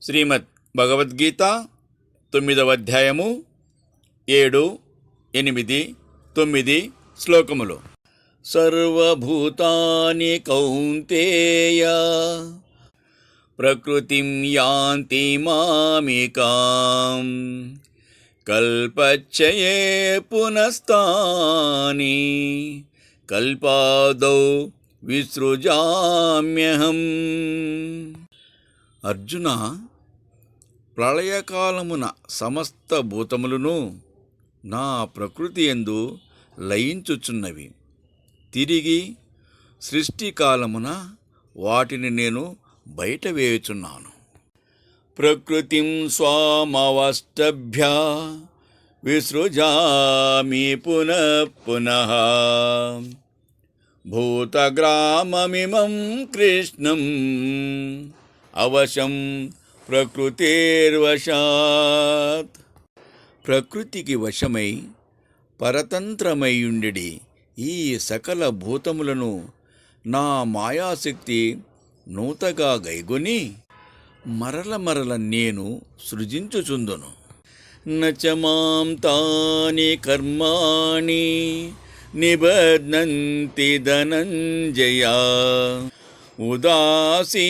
శ్రీమద్ భగవద్గీత 9వ అధ్యాయము 7, 8, 9 శ్లోకములు. సర్వభూతాని కౌంతేయ ప్రకృతిం యాంతి మామికాం కల్పచ్చయే పునస్తాని కల్పాదౌ విసృజామ్యహం. అర్జున, ప్రళయకాలమున సమస్త భూతములను నా ప్రకృతి యందు లయించుచున్నవి. తిరిగి సృష్టికాలమున వాటిని నేను బయట వేయుచున్నాను. ప్రకృతిం స్వామవష్టభ్య విసృజామి పునః పునః భూతగ్రామమిమం కృష్ణం అవశం ప్రకృతేర్వశాత్. ప్రకృతికి వశమై పరతంత్రమైయుండెడి ఈ సకల భూతములను నా మాయాశక్తి నూతగా గైగొని మరల నేను సృజించుచుందును. నచ మాం తాని కర్మాణి నిబధ్నంతి ధనంజయ ఉదాసీనవదాసీనం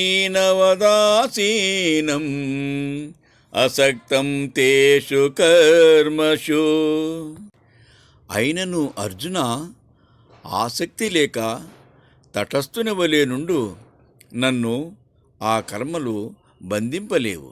అసక్తం తేషు కర్మషు. అయినను అర్జున, ఆసక్తి లేక తటస్థుని వలె నుండు నన్ను ఆ కర్మలు బంధింపలేవు.